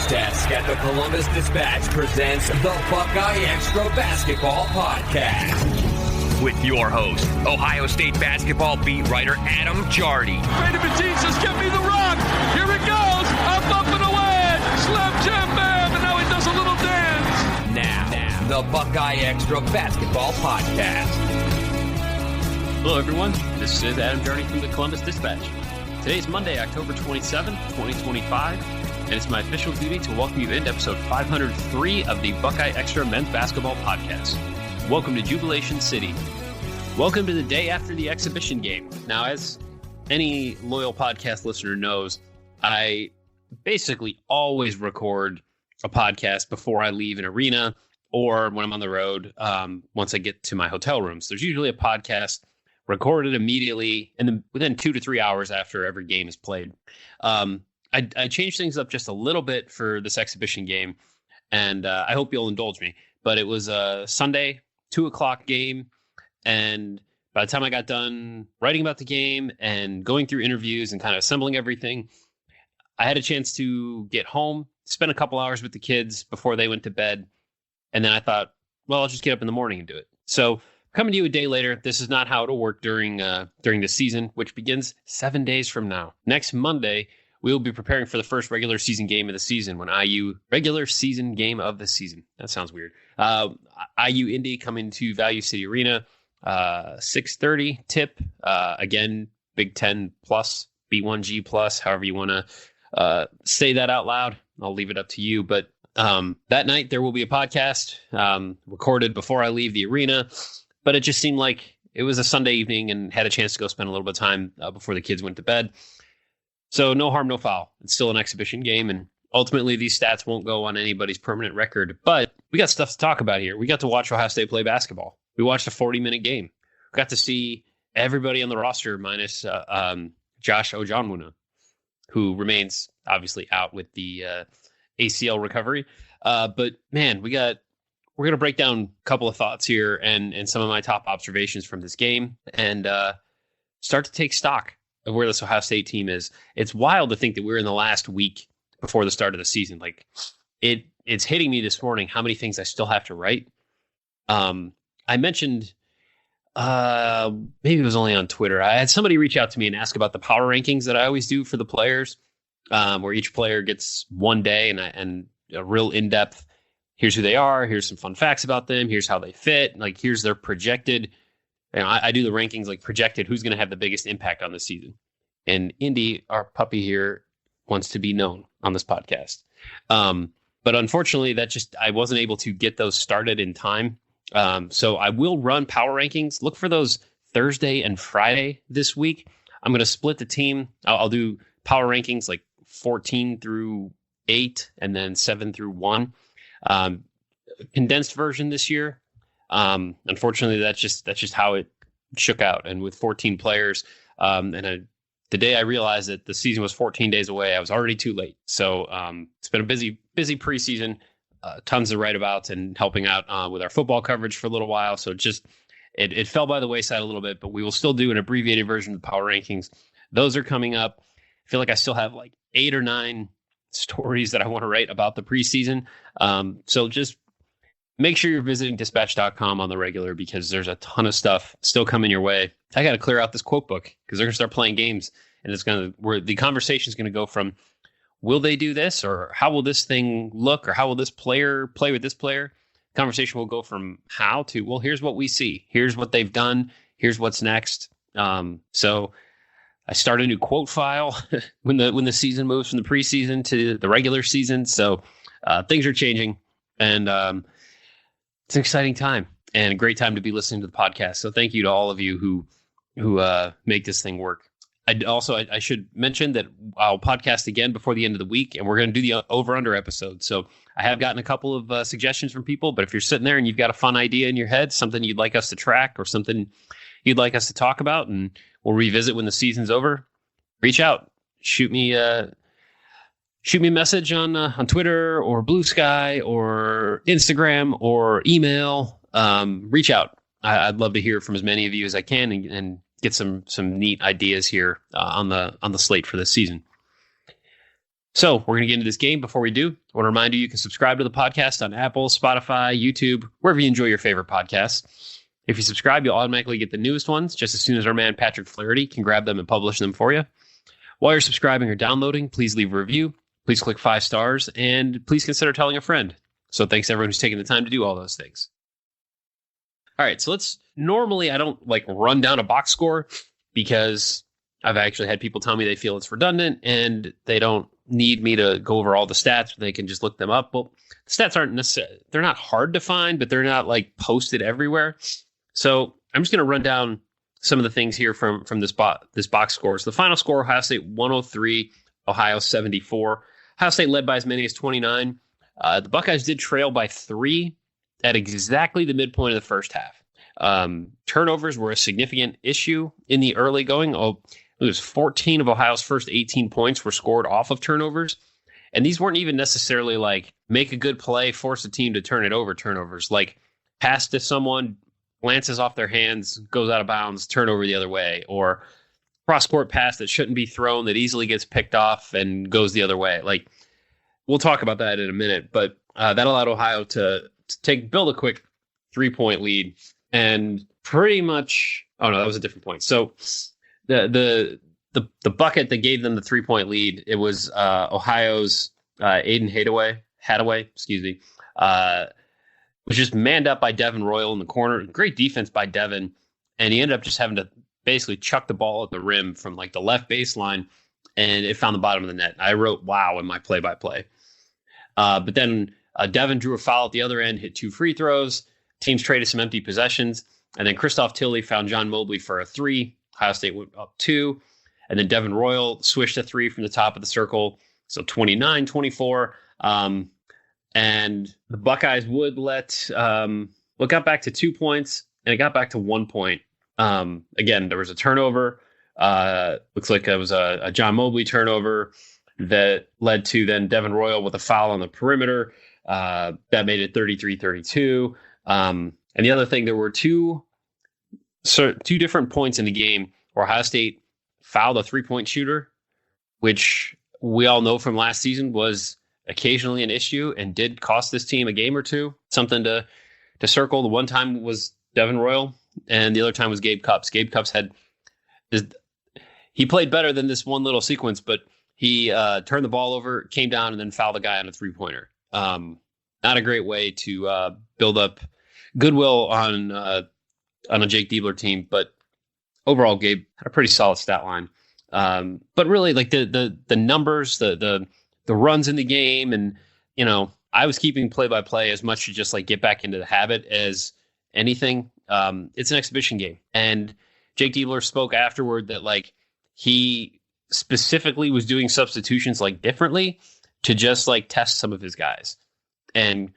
Sports Desk at the Columbus Dispatch presents the BuckeyeXtra Basketball Podcast. With your host, Ohio State basketball beat writer Adam Jardy. Brady Batiste says, "Give me the rock." Here it goes. Up and away. Slam jam bam, and now he does a little dance. Now, the BuckeyeXtra Basketball Podcast. Hello, everyone. This is Adam Jardy from the Columbus Dispatch. Today is Monday, October 27th, 2025, and it's my official duty to welcome you into episode 503 of the BuckeyeXtra Men's Basketball Podcast. Welcome to Jubilation City. Welcome to the day after the exhibition game. Now, as any loyal podcast listener knows, I basically always record a podcast before I leave an arena or when I'm on the road once I get to my hotel room. So there's usually a podcast recorded immediately and then within 2 to 3 hours after every game is played. I changed things up just a little bit for this exhibition game, and I hope you'll indulge me. But it was a Sunday, 2 o'clock game, and by the time I got done writing about the game and going through interviews and kind of assembling everything, I had a chance to get home, spend a couple hours with the kids before they went to bed, and then I thought, well, I'll just get up in the morning and do it. So coming to you a day later, this is not how it'll work during the season, which begins 7 days from now. Next Monday, we will be preparing for the first regular season game of the season regular season game of the season. That sounds weird. IU Indy coming to Value City Arena, 6:30 tip. Again, Big Ten plus, B1G plus, however you want to say that out loud. I'll leave it up to you. But that night, there will be a podcast recorded before I leave the arena. But it just seemed like it was a Sunday evening and had a chance to go spend a little bit of time before the kids went to bed. So no harm, no foul. It's still an exhibition game, and ultimately these stats won't go on anybody's permanent record. But we got stuff to talk about here. We got to watch Ohio State play basketball. We watched a 40-minute game. We got to see everybody on the roster minus Josh Ojonwuna, who remains obviously out with the ACL recovery. But man, we're going to break down a couple of thoughts here and some of my top observations from this game and start to take stock of where this Ohio State team is. It's wild to think that we're in the last week before the start of the season. Like it's hitting me this morning how many things I still have to write. I mentioned, maybe it was only on Twitter, I had somebody reach out to me and ask about the power rankings that I always do for the players, where each player gets one day and a real in-depth, here's who they are, here's some fun facts about them, here's how they fit, like here's their projected. I do the rankings like projected who's going to have the biggest impact on the season. And Indy, our puppy here, wants to be known on this podcast. But unfortunately, I wasn't able to get those started in time. So I will run power rankings. Look for those Thursday and Friday this week. I'm going to split the team. I'll do power rankings like 14 through 8 and then 7 through 1. Condensed version this year. Unfortunately, that's just how it shook out. And with 14 players, the day I realized that the season was 14 days away, I was already too late. So it's been a busy preseason, tons to write about and helping out with our football coverage for a little while. So it fell by the wayside a little bit, but we will still do an abbreviated version of the power rankings. Those are coming up. I feel like I still have like 8 or 9 stories that I want to write about the preseason. So just make sure you're visiting dispatch.com on the regular because there's a ton of stuff still coming your way. I got to clear out this quote book because they're going to start playing games and where the conversation is going to go from, will they do this or how will this thing look or how will this player play with this player? Conversation will go from how to, well, here's what we see. Here's what they've done. Here's what's next. So I start a new quote file when the season moves from the preseason to the regular season. So things are changing and it's an exciting time and a great time to be listening to the podcast. So thank you to all of you who make this thing work. I should mention that I'll podcast again before the end of the week, and we're going to do the over-under episode. So I have gotten a couple of suggestions from people, but if you're sitting there and you've got a fun idea in your head, something you'd like us to track or something you'd like us to talk about, and we'll revisit when the season's over, reach out. Shoot me a message on Twitter or Blue Sky or Instagram or email. Reach out. I'd love to hear from as many of you as I can and get some neat ideas here on the slate for this season. So we're going to get into this game. Before we do, I want to remind you, you can subscribe to the podcast on Apple, Spotify, YouTube, wherever you enjoy your favorite podcasts. If you subscribe, you'll automatically get the newest ones just as soon as our man Patrick Flaherty can grab them and publish them for you. While you're subscribing or downloading, please leave a review. Please click 5 stars, and please consider telling a friend. So thanks to everyone who's taking the time to do all those things. All right, so normally I don't run down a box score because I've actually had people tell me they feel it's redundant and they don't need me to go over all the stats. They can just look them up. Well, the stats aren't necessarily, they're not hard to find, but they're not posted everywhere. So I'm just going to run down some of the things here from this box score. So the final score, Ohio State 103, Ohio 74. Ohio State led by as many as 29. The Buckeyes did trail by 3 at exactly the midpoint of the first half. Turnovers were a significant issue in the early going. It was 14 of Ohio's first 18 points were scored off of turnovers. And these weren't even necessarily make a good play, force a team to turn it over turnovers. Pass to someone, glances off their hands, goes out of bounds, turnover the other way. Or cross-court pass that shouldn't be thrown that easily gets picked off and goes the other way. We'll talk about that in a minute. But that allowed Ohio to build a quick 3-point lead. And pretty much, oh no, that was a different point. So the bucket that gave them the 3-point lead, it was Ohio's Aiden Hadaway, was just manned up by Devin Royal in the corner. Great defense by Devin, and he ended up just having to basically chuck the ball at the rim from the left baseline, and it found the bottom of the net. I wrote "wow" in my play-by-play. But then Devin drew a foul at the other end, hit 2 free throws. Teams traded some empty possessions, and then Christoph Tilley found John Mobley for a 3. Ohio State went up 2, and then Devin Royal swished a 3 from the top of the circle. So 29-24. And the Buckeyes would it got back to 2 points, and it got back to 1 point. Again, there was a turnover. Looks like it was a John Mobley turnover that led to then Devin Royal with a foul on the perimeter. That made it 33-32. And the other thing, there were two different points in the game where Ohio State fouled a 3-point shooter, which we all know from last season was occasionally an issue and did cost this team a game or two. Something to circle. The one time was Devin Royal, and the other time was Gabe Cupps. Gabe Cupps he played better than this one little sequence, but he turned the ball over, came down, and then fouled a guy on a 3-pointer. Not a great way to build up goodwill on a Jake Diebler team, but overall, Gabe had a pretty solid stat line. But really, the numbers, the runs in the game, and I was keeping play-by-play as much to just get back into the habit as anything. It's an exhibition game, and Jake Diebler spoke afterward that he specifically was doing substitutions differently to just test some of his guys and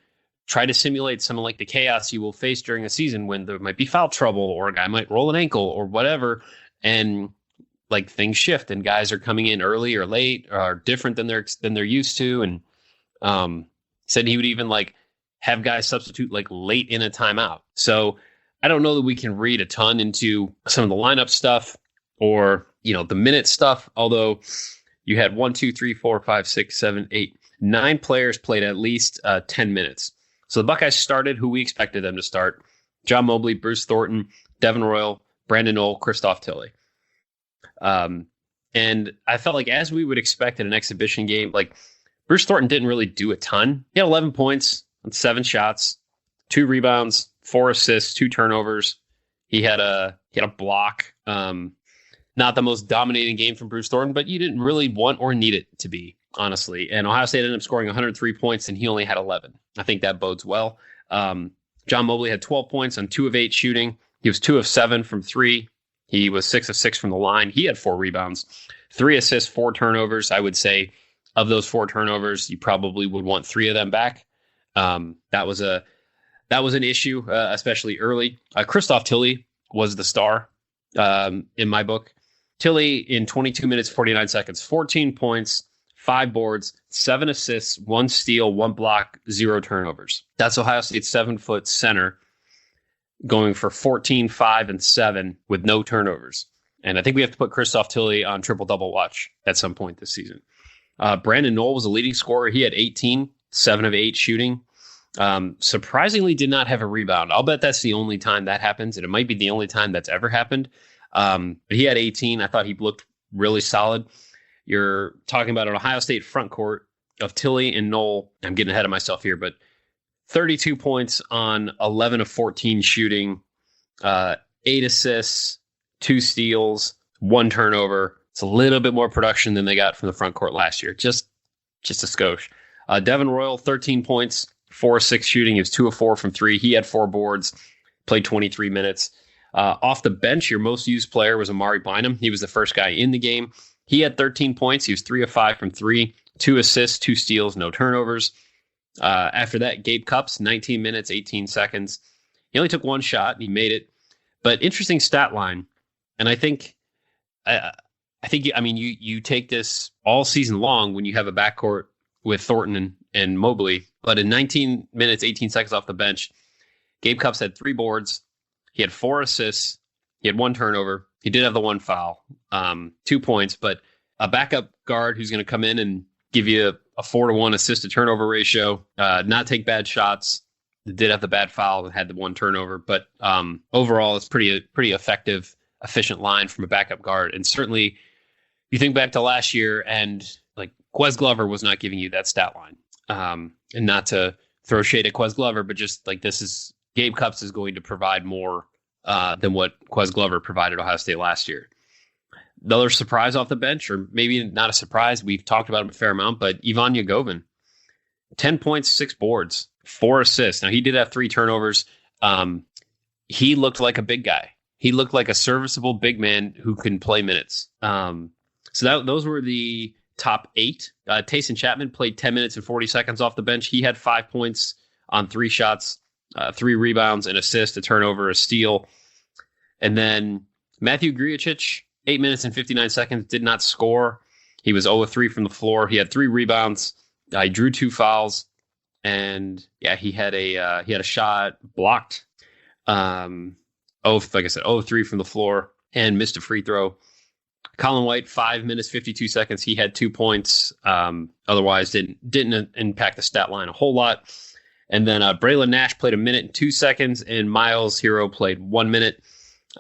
try to simulate some of the chaos you will face during a season when there might be foul trouble or a guy might roll an ankle or whatever. And things shift and guys are coming in early or late or different than they're used to. And said he would even have guys substitute late in a timeout. So I don't know that we can read a ton into some of the lineup stuff or, the minute stuff, although you had 9 players played at least 10 minutes. So the Buckeyes started who we expected them to start: John Mobley, Bruce Thornton, Devin Royal, Brandon Knoll, Christoph Tilley. And I felt as we would expect in an exhibition game, Bruce Thornton didn't really do a ton. He had 11 points on 7 shots, 2 rebounds, 4 assists, 2 turnovers. He had a block. Not the most dominating game from Bruce Thornton, but you didn't really want or need it to be, honestly. And Ohio State ended up scoring 103 points, and he only had 11. I think that bodes well. John Mobley had 12 points on 2 of 8 shooting. He was 2 of 7 from 3. He was 6 of 6 from the line. He had 4 rebounds, 3 assists, 4 turnovers. I would say of those 4 turnovers, you probably would want 3 of them back. That was an issue, especially early. Christoph Tilley was the star in my book. Tilley in 22 minutes, 49 seconds, 14 points, 5 boards, 7 assists, 1 steal, 1 block, 0 turnovers. That's Ohio State's 7-foot center going for 14, 5, and 7 with no turnovers. And I think we have to put Christoph Tilley on triple-double watch at some point this season. Brandon Knoll was a leading scorer. He had 18, 7 of 8 shooting. Surprisingly did not have a rebound. I'll bet that's the only time that happens, and it might be the only time that's ever happened. But he had 18. I thought he looked really solid. You're talking about an Ohio State front court of Tilly and Knoll. I'm getting ahead of myself here, but 32 points on 11 of 14 shooting, 8 assists, 2 steals, 1 turnover. It's a little bit more production than they got from the front court last year. Just a skosh. Devin Royal, 13 points, 4 of 6 shooting. He was 2 of 4 from 3. He had 4 boards, played 23 minutes. Off the bench, your most used player was Amari Bynum. He was the first guy in the game. He had 13 points. He was 3 of 5 from 3, 2 assists, 2 steals, no turnovers. After that, Gabe Cupps, 19 minutes, 18 seconds. He only took 1 shot, and he made it. But interesting stat line. And I think, you take this all season long when you have a backcourt with Thornton and Mobley. But in 19 minutes, 18 seconds off the bench, Gabe Cupps had 3 boards. He had 4 assists. He had 1 turnover. He did have the 1 foul, 2 points, but a backup guard who's going to come in and give you a 4-to-1 assist to turnover ratio, not take bad shots. Did have the bad foul and had the 1 turnover, but overall it's pretty effective, efficient line from a backup guard. And certainly you think back to last year and like Quez Glover was not giving you that stat line. And not to throw shade at Quez Glover, but just like Gabe Cupps is going to provide more than what Quez Glover provided Ohio State last year. The other surprise off the bench, or maybe not a surprise, we've talked about him a fair amount, but Ivan Yagovin, 10 points, 6 boards, 4 assists. Now, he did have 3 turnovers. He looked like a big guy. He looked like a serviceable big man who can play minutes. Those were the top 8. Tayson Chapman played 10 minutes and 40 seconds off the bench. He had 5 points on 3 shots, 3 rebounds, an assist, a turnover, a steal. And then Matthew Griachich, 8 minutes and 59 seconds, did not score. He was 0 of 3 from the floor. He had 3 rebounds. He drew 2 fouls. And he had a shot blocked. Like I said, 0 of 3 from the floor and missed a free throw. Colin White, 5 minutes, 52 seconds. He had 2 points. Otherwise, didn't impact the stat line a whole lot. And then Braylon Nash played 1 minute and 2 seconds, and Miles Hero played 1 minute.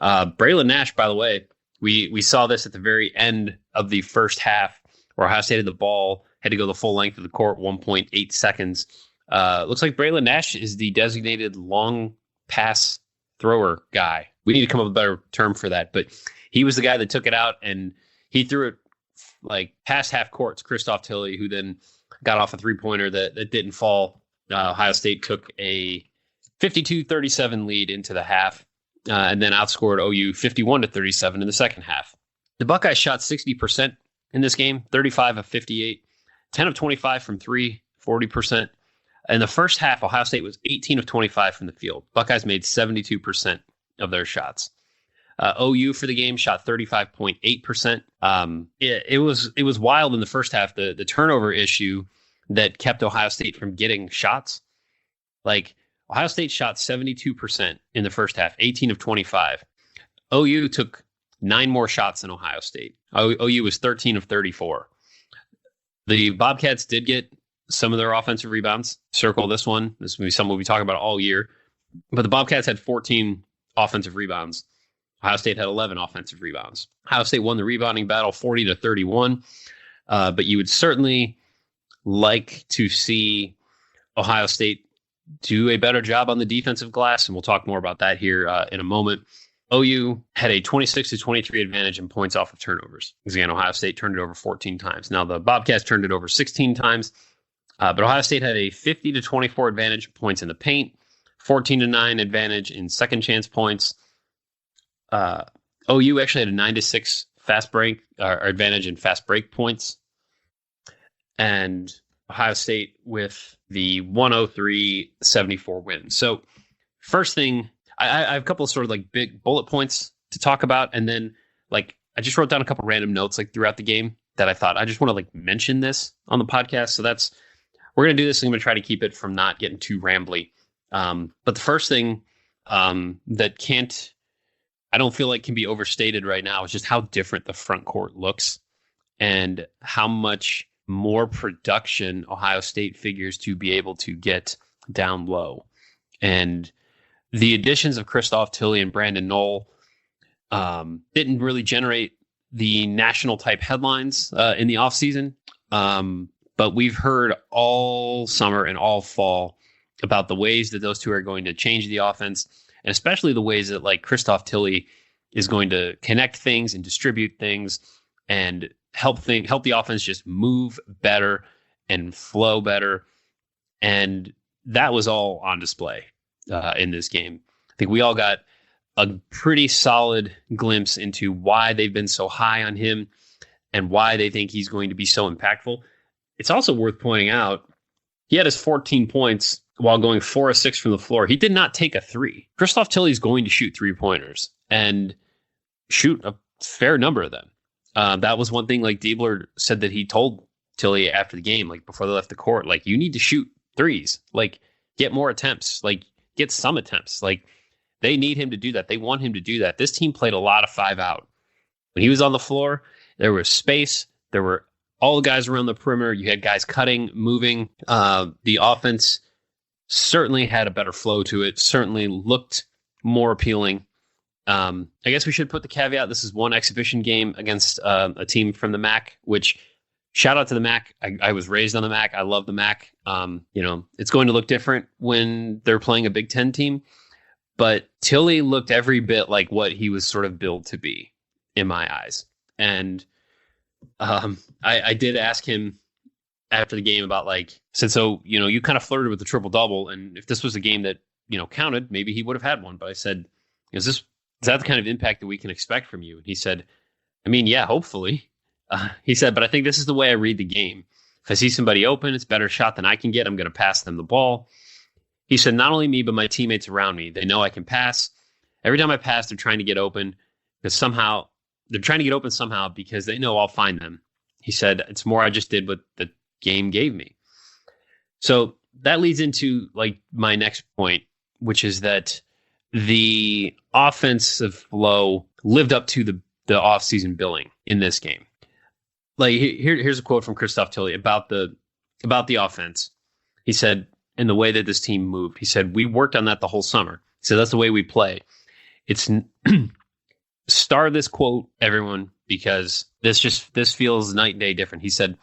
Braylon Nash, by the way, we saw this at the very end of the first half, where Ohio State had the ball, had to go the full length of the court, 1.8 seconds. Looks like Braylon Nash is the designated long pass thrower guy. We need to come up with a better term for that, but he was the guy that took it out, and he threw it like past half court to Christoph Tilly, who then got off a 3-pointer that didn't fall. Ohio State took a 52-37 lead into the half, and then outscored OU 51-37 in the second half. The Buckeyes shot 60% in this game, 35 of 58, 10 of 25 from 3, 40%. In the first half, Ohio State was 18 of 25 from the field. Buckeyes made 72% of their shots. OU for the game shot 35.8%. It was wild in the first half. The turnover issue that kept Ohio State from getting shots. Like, Ohio State shot 72% in the first half, 18 of 25. OU took 9 more shots than Ohio State. OU was 13 of 34. The Bobcats did get some of their offensive rebounds. Circle this one. This will be something we'll be talking about all year. But the Bobcats had 14 offensive rebounds. Ohio State had 11 offensive rebounds. Ohio State won the rebounding battle 40-31. But you would certainly like to see Ohio State do a better job on the defensive glass, and we'll talk more about that here in a moment. OU had a 26-23 advantage in points off of turnovers. Because again, Ohio State turned it over 14 times. Now, the Bobcats turned it over 16 times, but Ohio State had a 50-24 advantage in points in the paint, 14-9 advantage in second chance points. OU actually had a 9-6 fast break advantage in fast break points, and Ohio State with the 103-74 win. So first thing, I have a couple of sort of like big bullet points to talk about, and then like I just wrote down a couple random notes like throughout the game that I thought I just want to like mention this on the podcast. So we're gonna do this, and I'm gonna try to keep it from not getting too rambly. But the first thing that I don't feel like can be overstated right now is just how different the front court looks and how much more production Ohio State figures to be able to get down low. And the additions of Christoph Tilley and Brandon Knoll didn't really generate the national type headlines in the offseason. But we've heard all summer and all fall about the ways that those two are going to change the offense, and especially the ways that like Christoph Tilley is going to connect things and distribute things and help the offense just move better and flow better. And that was all on display in this game. I think we all got a pretty solid glimpse into why they've been so high on him and why they think he's going to be so impactful. It's also worth pointing out, he had his 14 points while going 4 of 6 from the floor. He did not take a three. Christoph Tilley's going to shoot 3-pointers and shoot a fair number of them. That was one thing, like Diebler said that he told Tilley after the game, like before they left the court, like, you need to shoot threes, like get more attempts, like get some attempts. Like they need him to do that. They want him to do that. This team played a lot of 5-out. When he was on the floor, there was space. There were all the guys around the perimeter. You had guys cutting, moving. The offense certainly had a better flow to it, certainly looked more appealing. I guess we should put the caveat, this is one exhibition game against a team from the MAC, which, shout out to the MAC. I was raised on the MAC. I love the MAC. It's going to look different when they're playing a Big Ten team. But Tilley looked every bit like what he was sort of billed to be in my eyes. And I did ask him after the game about, like, said, so, you kind of flirted with the triple-double, and if this was a game that, counted, maybe he would have had one. But I said, is that the kind of impact that we can expect from you? And he said, I mean, yeah, hopefully. He said, but I think this is the way I read the game. If I see somebody open, it's a better shot than I can get, I'm going to pass them the ball. He said, not only me, but my teammates around me, they know I can pass. Every time I pass, they're trying to get open because because they know I'll find them. He said, it's more I just did what the game gave me. So that leads into like my next point, which is that the offensive flow lived up to the offseason billing in this game. Like here's a quote from Christoph Tilley about the offense. He said, in the way that this team moved, he said, we worked on that the whole summer. So that's the way we play. It's star this quote, everyone, because this feels night and day different. He said,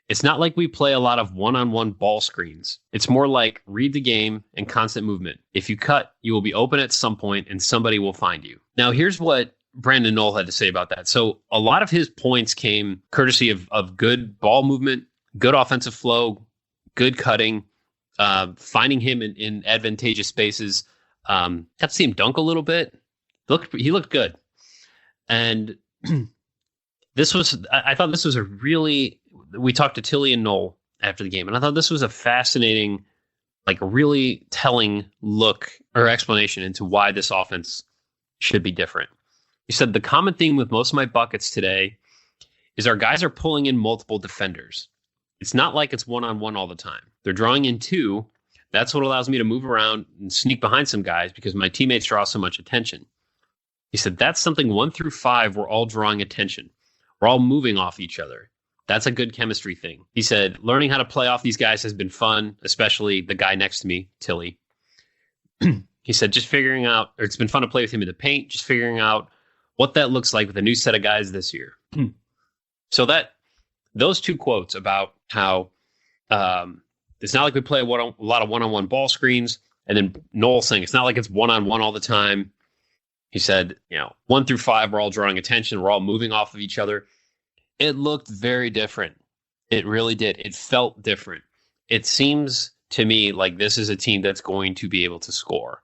it's not like we play a lot of one-on-one ball screens. It's more like read the game and constant movement. If you cut, you will be open at some point and somebody will find you. Now, here's what Brandon Knoll had to say about that. So a lot of his points came courtesy of good ball movement, good offensive flow, good cutting, finding him in advantageous spaces. Got to see him dunk a little bit. He looked good. And I thought this was a really, we talked to Tilley and Knoll after the game, and I thought this was a fascinating, like really telling look or explanation into why this offense should be different. He said, the common theme with most of my buckets today is our guys are pulling in multiple defenders. It's not like it's one-on-one all the time. They're drawing in two. That's what allows me to move around and sneak behind some guys because my teammates draw so much attention. He said, that's something 1 through 5, we're all drawing attention. We're all moving off each other. That's a good chemistry thing. He said, learning how to play off these guys has been fun, especially the guy next to me, Tilley. He said, it's been fun to play with him in the paint, just figuring out what that looks like with a new set of guys this year. So those two quotes about how it's not like we play a lot of one-on-one ball screens, and then Knoll saying it's not like it's one-on-one all the time. He said, 1 through 5, we're all drawing attention. We're all moving off of each other. It looked very different. It really did. It felt different. It seems to me like this is a team that's going to be able to score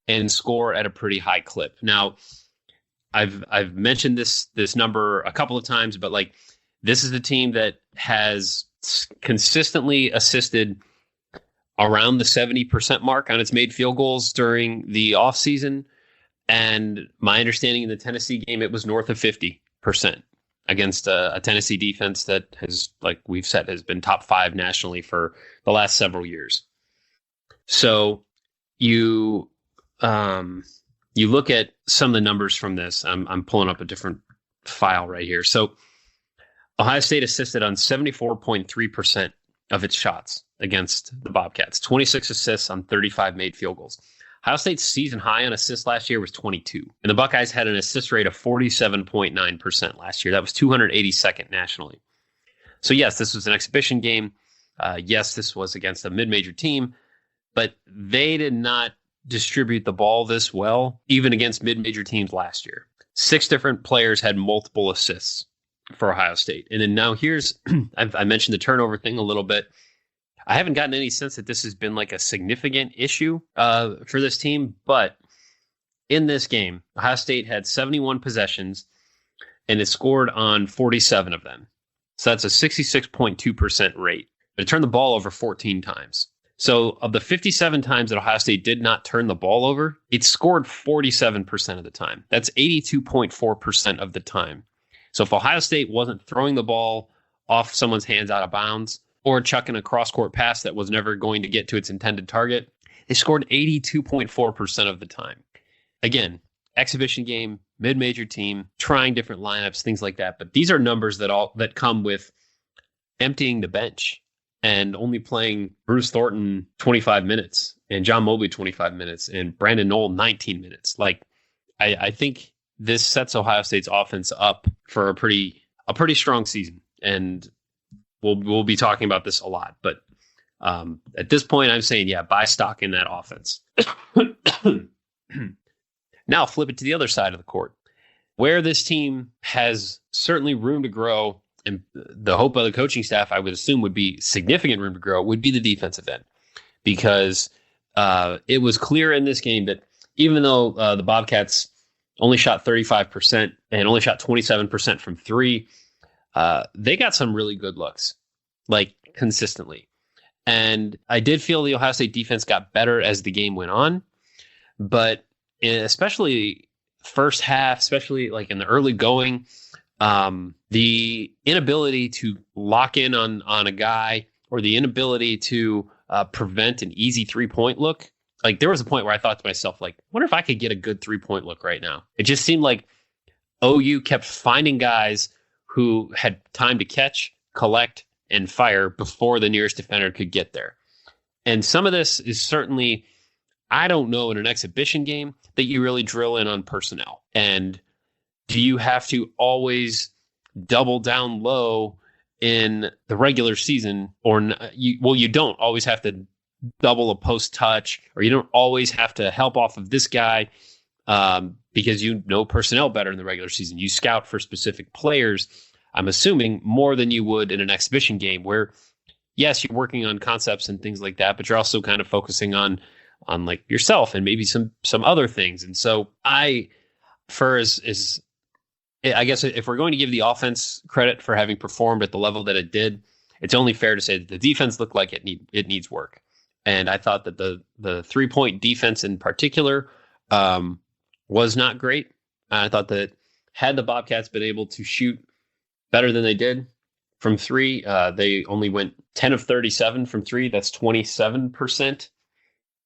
and score at a pretty high clip. Now, I've mentioned this number a couple of times, but like this is the team that has consistently assisted around the 70% mark on its made field goals during the offseason. And my understanding in the Tennessee game, it was north of 50% against a Tennessee defense that has, like we've said, has been top 5 nationally for the last several years. So you look at some of the numbers from this. I'm pulling up a different file right here. So Ohio State assisted on 74.3% of its shots against the Bobcats, 26 assists on 35 made field goals. Ohio State's season high on assists last year was 22, and the Buckeyes had an assist rate of 47.9% last year. That was 282nd nationally. So yes, this was an exhibition game. Yes, this was against a mid-major team, but they did not distribute the ball this well, even against mid-major teams last year. 6 different players had multiple assists for Ohio State. And then now here's, I mentioned the turnover thing a little bit. I haven't gotten any sense that this has been like a significant issue for this team, but in this game, Ohio State had 71 possessions and it scored on 47 of them. So that's a 66.2% rate. But it turned the ball over 14 times. So of the 57 times that Ohio State did not turn the ball over, it scored 47% of the time. That's 82.4% of the time. So if Ohio State wasn't throwing the ball off someone's hands out of bounds or chucking a cross-court pass that was never going to get to its intended target, they scored 82.4% of the time. Again, exhibition game, mid-major team, trying different lineups, things like that. But these are numbers that come with emptying the bench and only playing Bruce Thornton 25 minutes and John Mobley 25 minutes and Brandon Knoll 19 minutes. Like, I think this sets Ohio State's offense up for a pretty strong season. And we'll be talking about this a lot. But at this point, I'm saying, yeah, buy stock in that offense. Now flip it to the other side of the court, where this team has certainly room to grow. And the hope of the coaching staff, I would assume, would be significant room to grow, would be the defensive end. Because it was clear in this game that even though the Bobcats only shot 35% and only shot 27% from three, they got some really good looks, like consistently. And I did feel the Ohio State defense got better as the game went on. But especially first half, especially like in the early going, the inability to lock in on a guy or the inability to prevent an easy 3-point look. Like there was a point where I thought to myself, like, wonder if I could get a good 3-point look right now. It just seemed like OU kept finding guys who had time to catch, collect, and fire before the nearest defender could get there. And some of this is certainly, I don't know, in an exhibition game that you really drill in on personnel. And do you have to always double down low in the regular season? Or you don't always have to double a post touch, or you don't always have to help off of this guy because you know personnel better in the regular season. You scout for specific players, I'm assuming, more than you would in an exhibition game where, yes, you're working on concepts and things like that, but you're also kind of focusing on like yourself and maybe some other things. And so I guess if we're going to give the offense credit for having performed at the level that it did, it's only fair to say that the defense looked like it needs work. And I thought that the 3-point defense in particular was not great. I thought that had the Bobcats been able to shoot better than they did from three, they only went 10 of 37 from three. That's 27%.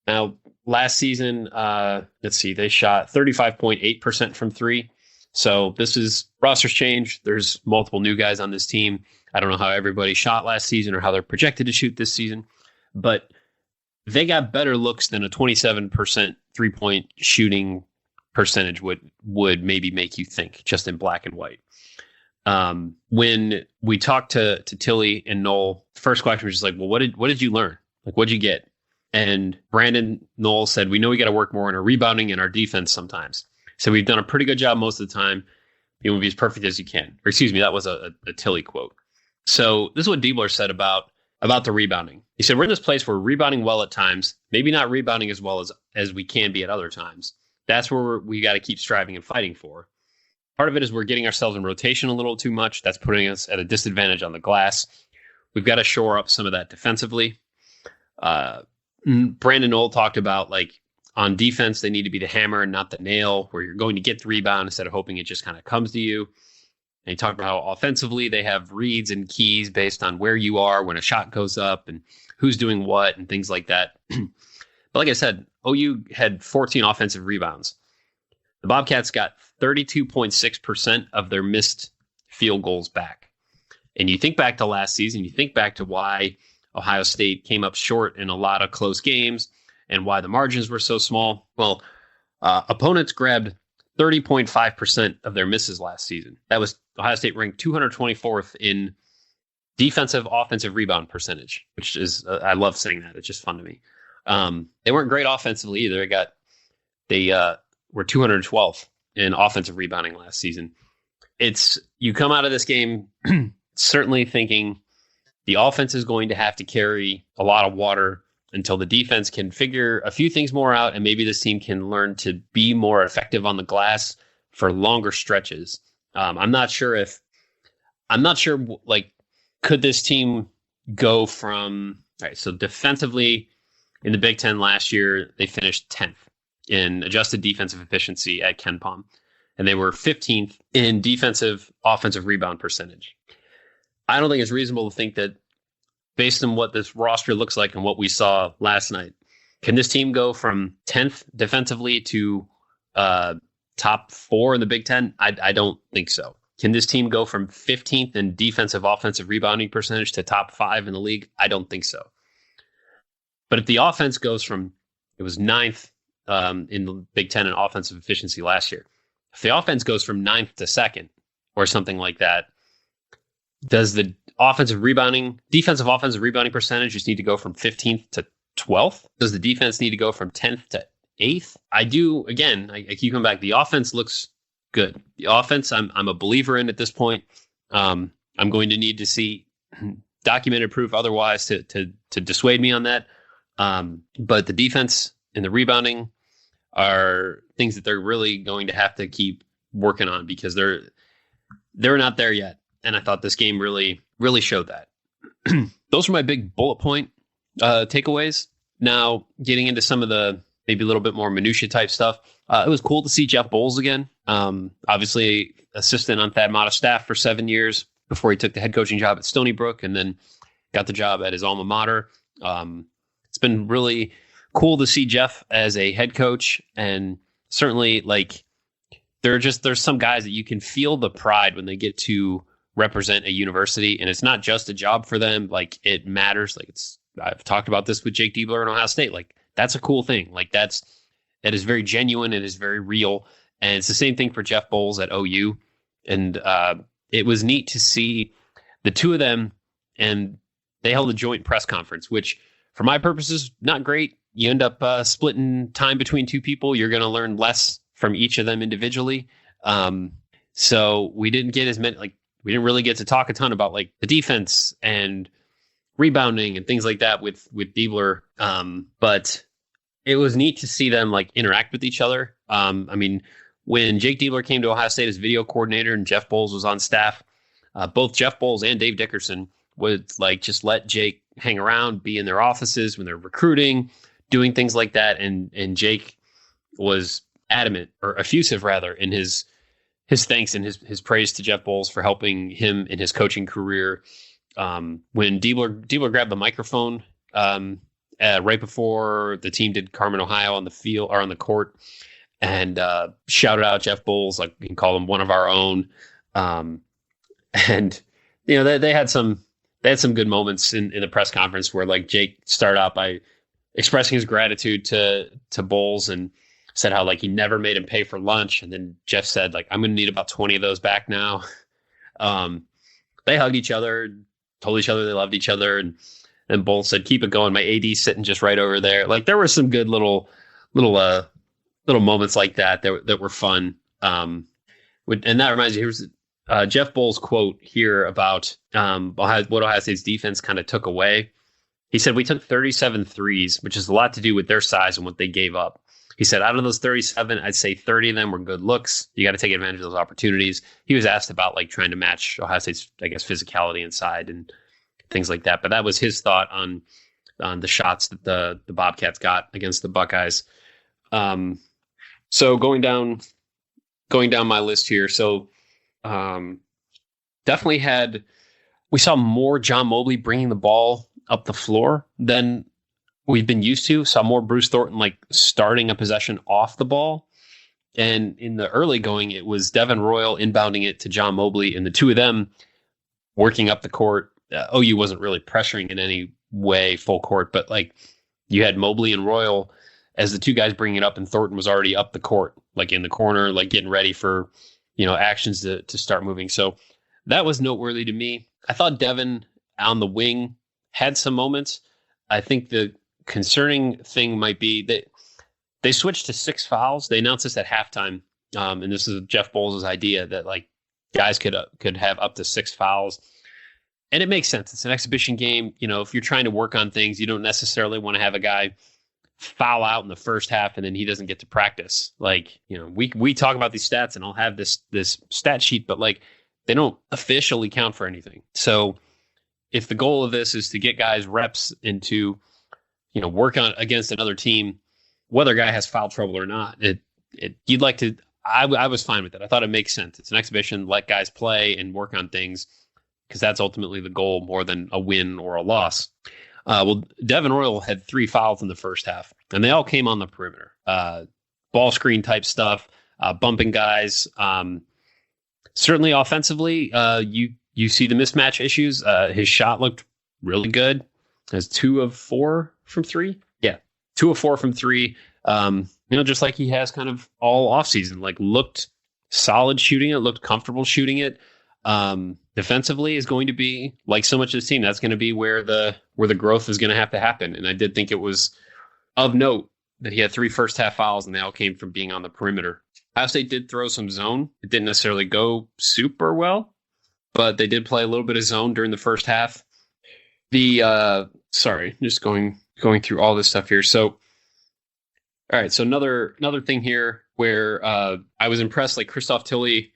Now, last season, they shot 35.8% from three. So this is roster's change. There's multiple new guys on this team. I don't know how everybody shot last season or how they're projected to shoot this season, but they got better looks than a 27% 3-point shooting percentage would maybe make you think, just in black and white. When we talked to Tilly and Knoll, the first question was just like, well, what did you learn? Like, what'd you get? And Brandon Knoll said, we know we got to work more on our rebounding and our defense sometimes. So we've done a pretty good job most of the time. You want to be as perfect as you can. Or excuse me, that was a Tilly quote. So this is what Diebler said about the rebounding. He said, we're in this place where we're rebounding well at times, maybe not rebounding as well as we can be at other times. That's where we got to keep striving and fighting for. Part of it is we're getting ourselves in rotation a little too much. That's putting us at a disadvantage on the glass. We've got to shore up some of that defensively. Brandon Knoll talked about, like, on defense, they need to be the hammer and not the nail, where you're going to get the rebound instead of hoping it just kind of comes to you. And he talked about how offensively they have reads and keys based on where you are when a shot goes up and who's doing what and things like that. But like I said, OU had 14 offensive rebounds. The Bobcats got 32.6% of their missed field goals back. And you think back to last season, you think back to why Ohio State came up short in a lot of close games and why the margins were so small. Well, opponents grabbed 30.5% of their misses last season. That was Ohio State ranked 224th in defensive offensive rebound percentage, which is, I love saying that. It's just fun to me. They weren't great offensively either. They were 212th in offensive rebounding last season. You come out of this game certainly thinking the offense is going to have to carry a lot of water until the defense can figure a few things more out, and maybe this team can learn to be more effective on the glass for longer stretches. I'm not sure could this team go from, all right, so defensively in the Big Ten last year, they finished 10th in adjusted defensive efficiency at KenPom, and they were 15th in defensive offensive rebound percentage. I don't think it's reasonable to think that based on what this roster looks like and what we saw last night, can this team go from 10th defensively to top 4 in the Big Ten? I don't think so. Can this team go from 15th in defensive offensive rebounding percentage to top 5 in the league? I don't think so. But if the offense goes from, it was 9th in the Big Ten in offensive efficiency last year. If the offense goes from 9th to 2nd or something like that, does the defensive offensive rebounding percentage just need to go from 15th to 12th? Does the defense need to go from 10th to 8th? I keep coming back. The offense looks good. The offense, I'm a believer in at this point. I'm going to need to see documented proof otherwise to dissuade me on that. But the defense and the rebounding are things that they're really going to have to keep working on because they're not there yet. And I thought this game really, really showed that. Those were my big bullet point takeaways. Now, getting into some of the maybe a little bit more minutia type stuff. It was cool to see Jeff Bowles again. Obviously, assistant on Thad Matta's staff for 7 years before he took the head coaching job at Stony Brook and then got the job at his alma mater. It's been really cool to see Jeff as a head coach, and certainly there's some guys that you can feel the pride when they get to represent a university, and it's not just a job for them. Like, it matters. I've talked about this with Jake Diebler in Ohio State. Like, that's a cool thing. Like, that is very genuine. It is very real. And it's the same thing for Jeff Bowles at OU. And it was neat to see the two of them, and they held a joint press conference, which for my purposes, not great. You end up splitting time between two people. You're going to learn less from each of them individually. So we didn't get as many, we didn't really get to talk a ton about the defense and rebounding and things like that with Diebler. But it was neat to see them interact with each other. When Jake Diebler came to Ohio State as video coordinator and Jeff Bowles was on staff, both Jeff Bowles and Dave Dickerson would just let Jake hang around, be in their offices when they're recruiting, doing things like that. And Jake was adamant, or effusive rather, in his thanks and his praise to Jeff Bowles for helping him in his coaching career. When Diebler grabbed the microphone right before the team did Carmen, Ohio on the field or on the court, and shouted out Jeff Bowles, we can call him one of our own. And they had some good moments in the press conference where Jake started out by expressing his gratitude to Bowles and said how he never made him pay for lunch. And then Jeff said, I'm going to need about 20 of those back now. They hugged each other, told each other they loved each other. And Bowles said, keep it going. My AD's sitting just right over there. There were some good little moments like that were fun. And that reminds me, here's Jeff Bowles' quote here about what Ohio State's defense kind of took away. He said, we took 37 threes, which has a lot to do with their size and what they gave up. He said, out of those 37, I'd say 30 of them were good looks. You got to take advantage of those opportunities. He was asked about trying to match Ohio State's, physicality inside and things like that. But that was his thought on the shots that the Bobcats got against the Buckeyes. So going down my list here. So definitely we saw more John Mobley bringing the ball up the floor than we've been used to. Saw more Bruce Thornton starting a possession off the ball. And in the early going, it was Devin Royal inbounding it to John Mobley, and the two of them working up the court. OU wasn't really pressuring in any way full court, but like you had Mobley and Royal as the two guys bringing it up, and Thornton was already up the court, like in the corner, like getting ready for, actions to start moving. So that was noteworthy to me. I thought Devin on the wing had some moments. I think the concerning thing might be that they switched to 6 fouls. They announced this at halftime, and this is Jeff Bowles' idea that like guys could have up to 6 fouls. And it makes sense. It's an exhibition game. If you're trying to work on things, you don't necessarily want to have a guy foul out in the first half and then he doesn't get to practice. Like, we talk about these stats and I'll have this stat sheet, but like they don't officially count for anything. So if the goal of this is to get guys reps into, work on against another team, whether a guy has foul trouble or not, you'd like to, I was fine with it. I thought it makes sense. It's an exhibition, let guys play and work on things, because that's ultimately the goal more than a win or a loss. Devin Royal had 3 fouls in the first half, and they all came on the perimeter. Ball screen type stuff, bumping guys. Certainly offensively, you see the mismatch issues. His shot looked really good. Has 2 of 4 from 3. Yeah, 2 of 4 from 3. Just like he has kind of all offseason, like looked solid shooting it, looked comfortable shooting it. Defensively is going to be like so much of this team. That's going to be where the growth is going to have to happen. And I did think it was of note that he had 3 first half fouls and they all came from being on the perimeter. Ohio State did throw some zone. It didn't necessarily go super well, but they did play a little bit of zone during the first half. Just going through all this stuff here. So, all right. So another thing here where I was impressed, like Christoph Tilley,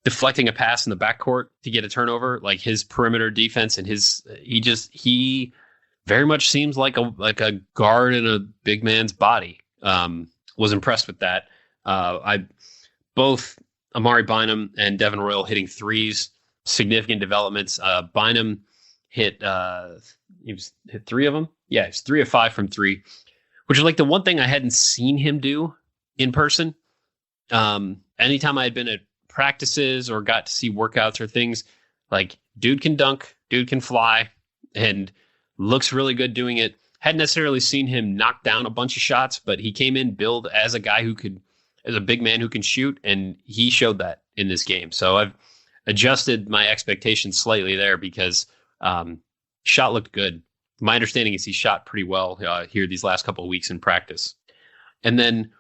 deflecting a pass in the backcourt to get a turnover, like his perimeter defense and he very much seems like a guard in a big man's body. Was impressed with that. Both Amari Bynum and Devin Royal hitting threes, significant developments. Bynum hit 3 of them. Yeah, it's 3 of 5 from 3, which is like the one thing I hadn't seen him do in person. Anytime I had been at practices or got to see workouts or things, like dude can dunk, dude can fly, and looks really good doing it. Hadn't necessarily seen him knock down a bunch of shots, but he came in billed as a guy as a big man who can shoot, and he showed that in this game. So I've adjusted my expectations slightly there because shot looked good. My understanding is he shot pretty well here these last couple of weeks in practice. And then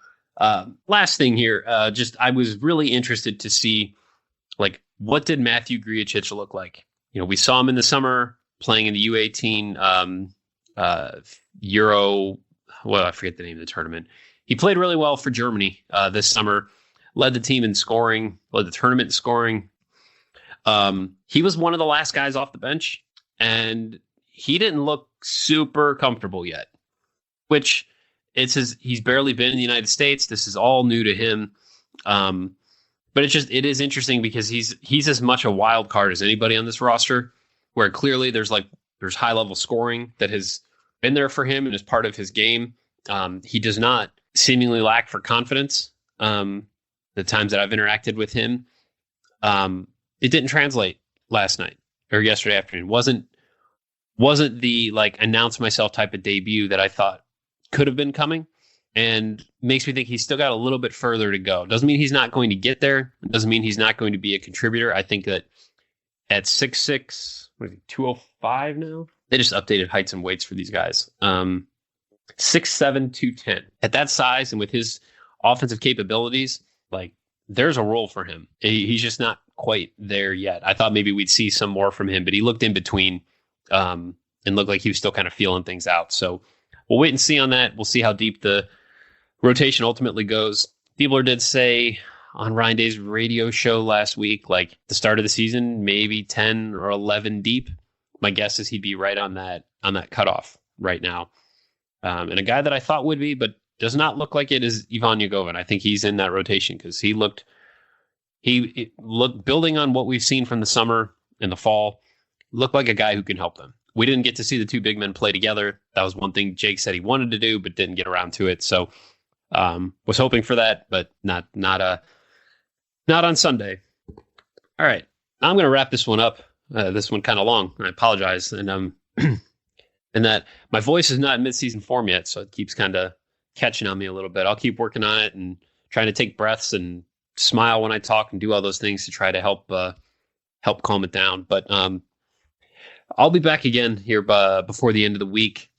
last thing here, I was really interested to see, like, what did Matthew Griocic look like? We saw him in the summer playing in the U18 Euro. Well, I forget the name of the tournament. He played really well for Germany this summer, led the team in scoring, led the tournament in scoring. He was one of the last guys off the bench, and he didn't look super comfortable yet, which he's barely been in the United States. This is all new to him. But it is interesting because he's as much a wild card as anybody on this roster, where clearly there's high level scoring that has been there for him and is part of his game. He does not seemingly lack for confidence. The times that I've interacted with him, it didn't translate last night or yesterday afternoon. Wasn't the like announce myself type of debut that I thought could have been coming, and makes me think he's still got a little bit further to go. Doesn't mean he's not going to get there. It doesn't mean he's not going to be a contributor. I think that at 6'6", 205 now? They just updated heights and weights for these guys. 6'7", 210. At that size and with his offensive capabilities, like, there's a role for him. He's just not quite there yet. I thought maybe we'd see some more from him, but he looked in between and looked like he was still kind of feeling things out. So we'll wait and see on that. We'll see how deep the rotation ultimately goes. Diebler did say on Ryan Day's radio show last week, like the start of the season, maybe 10 or 11 deep. My guess is he'd be right on that cutoff right now. And a guy that I thought would be, but does not look like it, is Ivan Yagovin. I think he's in that rotation because he looked building on what we've seen from the summer and the fall, looked like a guy who can help them. We didn't get to see the two big men play together. That was one thing Jake said he wanted to do, but didn't get around to it. So was hoping for that, but not on Sunday. All right. I'm going to wrap this one up. This one kind of long. I apologize. And and that my voice is not in mid-season form yet, so it keeps kind of catching on me a little bit. I'll keep working on it and trying to take breaths and smile when I talk and do all those things to try to help calm it down. But I'll be back again here before the end of the week.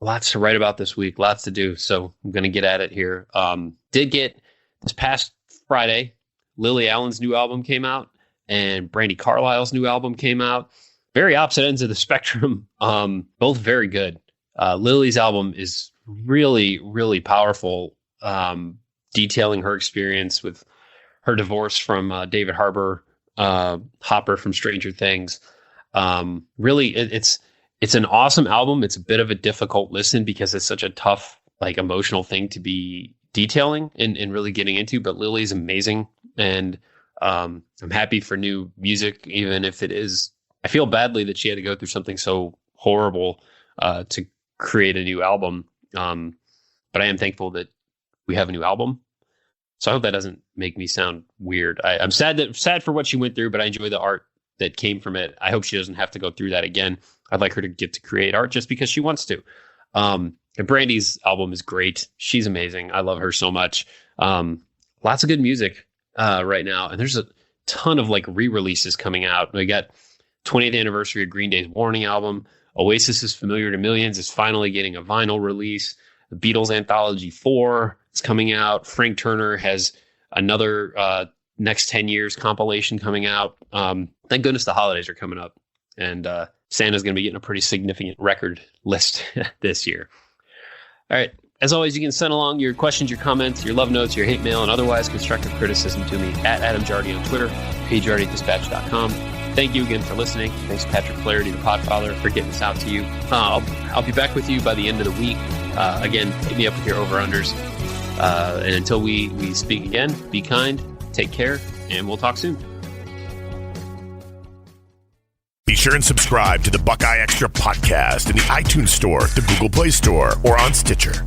Lots to write about this week, lots to do. So I'm going to get at it here. Did get this past Friday, Lily Allen's new album came out and Brandi Carlile's new album came out. Very opposite ends of the spectrum. Both very good. Lily's album is really, really powerful, detailing her experience with her divorce from David Hopper from Stranger Things. Really, it's an awesome album. It's a bit of a difficult listen because it's such a tough, like, emotional thing to be detailing and really getting into. But Lily's amazing, and I'm happy for new music, even if it is. I feel badly that she had to go through something so horrible to create a new album. But I am thankful that we have a new album. So I hope that doesn't make me sound weird. I'm sad for what she went through, but I enjoy the art that came from it. I hope she doesn't have to go through that again. I'd like her to get to create art just because she wants to. And Brandi's album is great. She's amazing. I love her so much. Lots of good music right now. And there's a ton of like re-releases coming out. We got 20th anniversary of Green Day's Warning album. Oasis's Familiar to Millions is finally getting a vinyl release. The Beatles Anthology 4 is coming out. Frank Turner has another next 10 years compilation coming out. Thank goodness the holidays are coming up. And Santa's going to be getting a pretty significant record list this year. All right. As always, you can send along your questions, your comments, your love notes, your hate mail, and otherwise constructive criticism to me at Adam Jardy on Twitter, pjardy@dispatch.com. Thank you again for listening. Thanks, Patrick Flaherty, the Podfather, for getting this out to you. I'll be back with you by the end of the week. Again, hit me up with your over-unders. And until we speak again, be kind, take care, and we'll talk soon. Be sure and subscribe to the Buckeye Extra podcast in the iTunes Store, the Google Play Store, or on Stitcher.